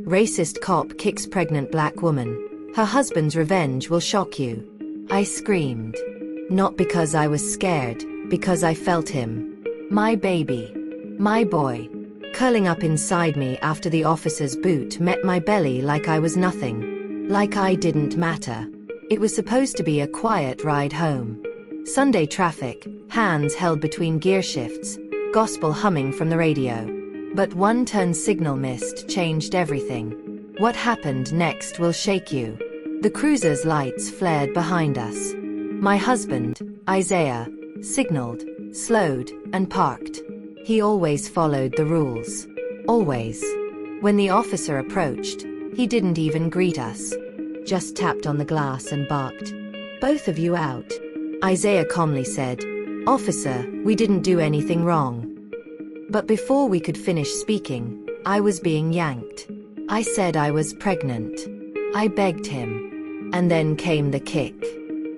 Racist cop kicks pregnant black woman. Her husband's revenge will shock you. I screamed. Not because I was scared, because I felt him. My baby. My boy. Curling up inside me after the officer's boot met my belly like I was nothing. Like I didn't matter. It was supposed to be a quiet ride home. Sunday traffic, hands held between gear shifts, gospel humming from the radio. But one turn signal missed changed everything. What happened next will shake you. The cruiser's lights flared behind us. My husband, Isaiah, signaled, slowed, and parked. He always followed the rules. Always. When the officer approached, he didn't even greet us. Just tapped on the glass and barked. "Both of you out." Isaiah calmly said, "Officer, we didn't do anything wrong." But before we could finish speaking, I was being yanked. I said I was pregnant. I begged him. And then came the kick.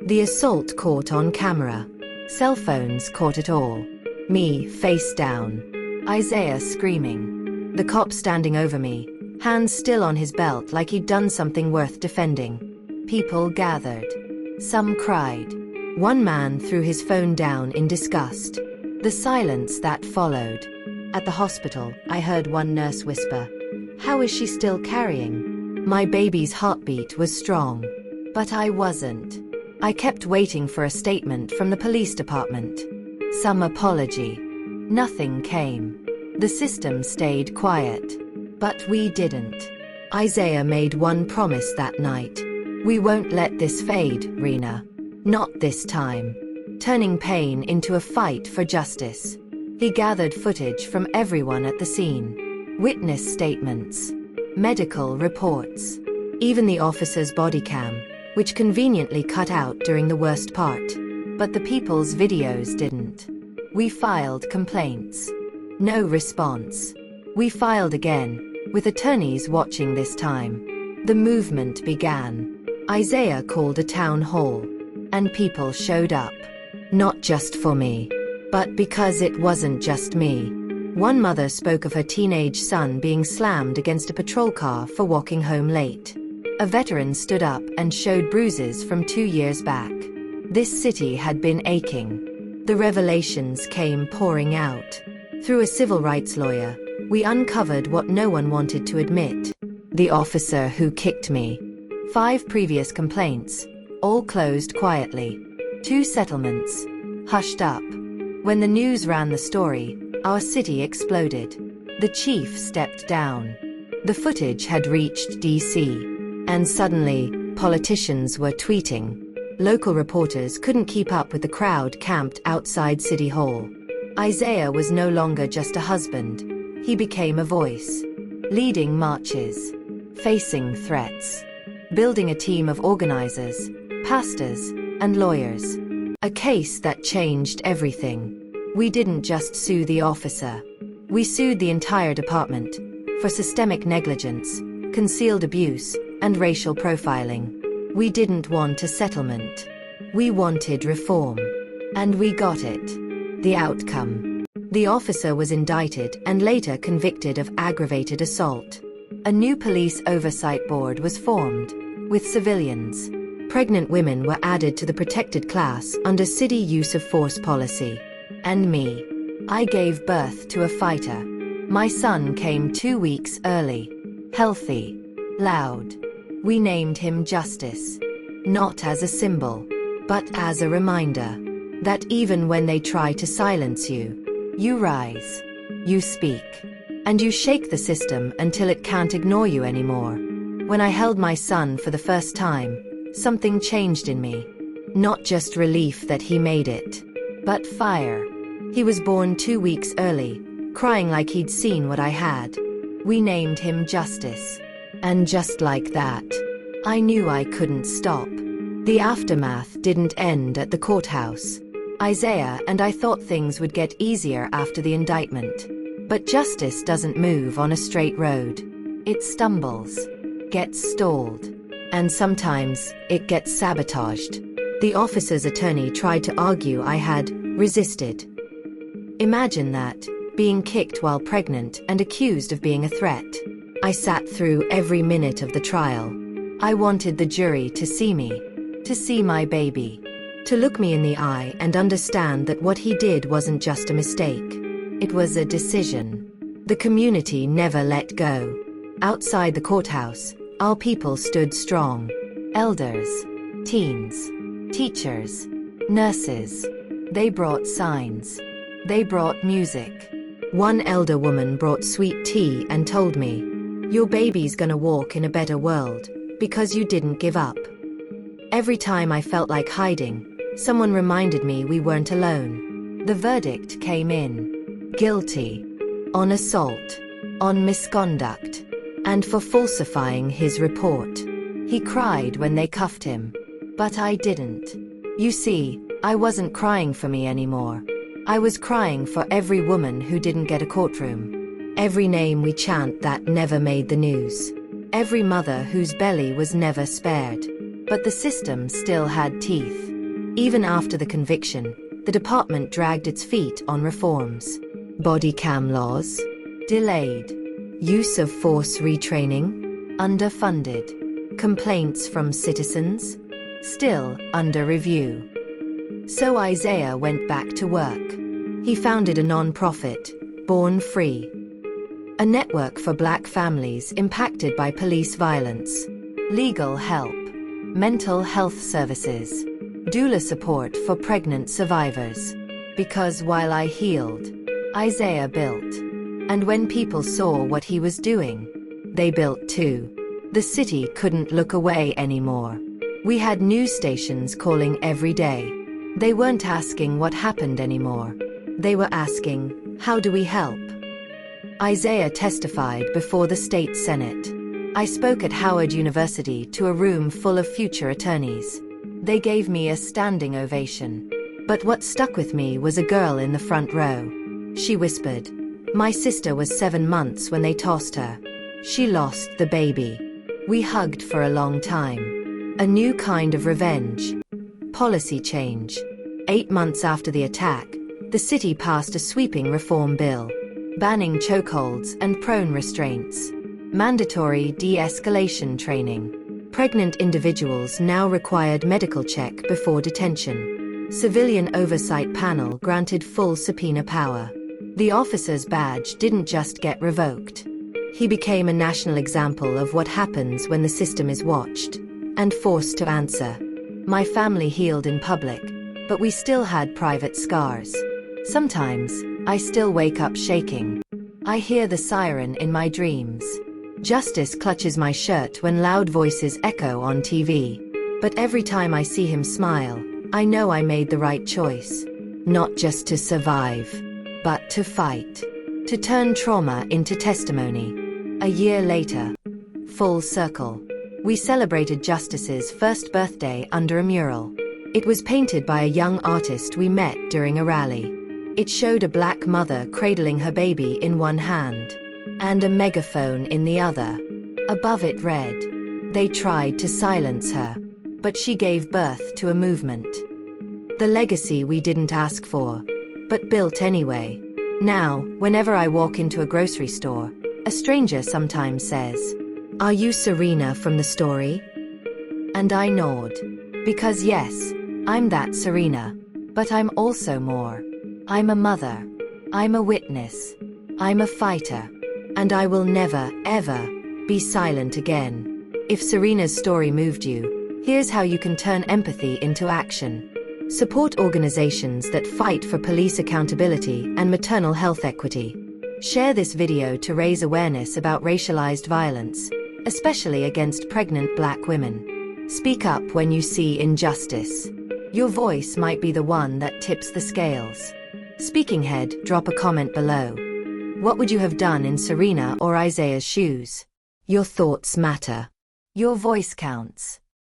The assault caught on camera. Cell phones caught it all. Me, face down. Isaiah screaming. The cop standing over me, hands still on his belt like he'd done something worth defending. People gathered. Some cried. One man threw his phone down in disgust. The silence that followed. At the hospital, I heard one nurse whisper, "How is she still carrying?" My baby's heartbeat was strong. But I wasn't. I kept waiting for a statement from the police department. Some apology. Nothing came. The system stayed quiet. But we didn't. Isaiah made one promise that night. "We won't let this fade, Rena. Not this time." Turning pain into a fight for justice. He gathered footage from everyone at the scene. Witness statements. Medical reports. Even the officer's body cam, which conveniently cut out during the worst part. But the people's videos didn't. We filed complaints. No response. We filed again, with attorneys watching this time. The movement began. Isaiah called a town hall. And people showed up. Not just for me. But because it wasn't just me. One mother spoke of her teenage son being slammed against a patrol car for walking home late. A veteran stood up and showed bruises from 2 years back. This city had been aching. The revelations came pouring out. Through a civil rights lawyer, we uncovered what no one wanted to admit. The officer who kicked me. 5 previous complaints. All closed quietly. 2 settlements. Hushed up. When the news ran the story, our city exploded. The chief stepped down. The footage had reached DC. And suddenly, politicians were tweeting. Local reporters couldn't keep up with the crowd camped outside City Hall. Isaiah was no longer just a husband. He became a voice. Leading marches. Facing threats. Building a team of organizers, pastors, and lawyers. A case that changed everything. We didn't just sue the officer. We sued the entire department for systemic negligence, concealed abuse, and racial profiling. We didn't want a settlement. We wanted reform. And we got it. The outcome. The officer was indicted and later convicted of aggravated assault. A new police oversight board was formed, with civilians. Pregnant women were added to the protected class under city use of force policy. And me. I gave birth to a fighter. My son came 2 weeks early. Healthy. Loud. We named him Justice. Not as a symbol, but as a reminder that even when they try to silence you, you rise. You speak. And you shake the system until it can't ignore you anymore. When I held my son for the first time, something changed in me. Not just relief that he made it, but fire. He was born 2 weeks early, crying like he'd seen what I had. We named him Justice. And just like that, I knew I couldn't stop. The aftermath didn't end at the courthouse. Isaiah and I thought things would get easier after the indictment. But justice doesn't move on a straight road. It stumbles, gets stalled, and sometimes it gets sabotaged. The officer's attorney tried to argue I had resisted. Imagine that, being kicked while pregnant and accused of being a threat. I sat through every minute of the trial. I wanted the jury to see me, to see my baby, to look me in the eye and understand that what he did wasn't just a mistake. It was a decision. The community never let go. Outside the courthouse, our people stood strong. Elders, teens, teachers, nurses. They brought signs. They brought music. One elder woman brought sweet tea and told me, "Your baby's gonna walk in a better world, because you didn't give up." Every time I felt like hiding, someone reminded me we weren't alone. The verdict came in. Guilty. On assault. On misconduct. And for falsifying his report. He cried when they cuffed him. But I didn't. You see, I wasn't crying for me anymore. I was crying for every woman who didn't get a courtroom. Every name we chant that never made the news. Every mother whose belly was never spared. But the system still had teeth. Even after the conviction, the department dragged its feet on reforms. Body cam laws? Delayed. Use of force retraining? Underfunded. Complaints from citizens? Still under review. So Isaiah went back to work. He founded a non-profit, Born Free. A network for Black families impacted by police violence. Legal help. Mental health services. Doula support for pregnant survivors. Because while I healed, Isaiah built. And when people saw what he was doing, they built too. The city couldn't look away anymore. We had news stations calling every day. They weren't asking what happened anymore. They were asking, how do we help? Isaiah testified before the state senate. I spoke at Howard University to a room full of future attorneys. They gave me a standing ovation. But what stuck with me was a girl in the front row. She whispered, "My sister was 7 months when they tossed her. She lost the baby." We hugged for a long time. A new kind of revenge. Policy change. 8 months after the attack, the city passed a sweeping reform bill, banning chokeholds and prone restraints. Mandatory de-escalation training. Pregnant individuals now required medical check before detention. Civilian oversight panel granted full subpoena power. The officer's badge didn't just get revoked. He became a national example of what happens when the system is watched and forced to answer. My family healed in public, but we still had private scars. Sometimes, I still wake up shaking. I hear the siren in my dreams. Justice clutches my shirt when loud voices echo on TV. But every time I see him smile, I know I made the right choice. Not just to survive, but to fight. To turn trauma into testimony. A year later, full circle, we celebrated Justice's first birthday under a mural. It was painted by a young artist we met during a rally. It showed a black mother cradling her baby in one hand, and a megaphone in the other. Above it read, "They tried to silence her, but she gave birth to a movement." The legacy we didn't ask for, but built anyway. Now, whenever I walk into a grocery store, a stranger sometimes says, "Are you Serena from the story?" And I nod. Because yes, I'm that Serena. But I'm also more. I'm a mother. I'm a witness. I'm a fighter. And I will never, ever, be silent again. If Serena's story moved you, here's how you can turn empathy into action. Support organizations that fight for police accountability and maternal health equity. Share this video to raise awareness about racialized violence, especially against pregnant Black women. Speak up when you see injustice. Your voice might be the one that tips the scales. Speaking head, drop a comment below. What would you have done in Serena or Isaiah's shoes? Your thoughts matter. Your voice counts.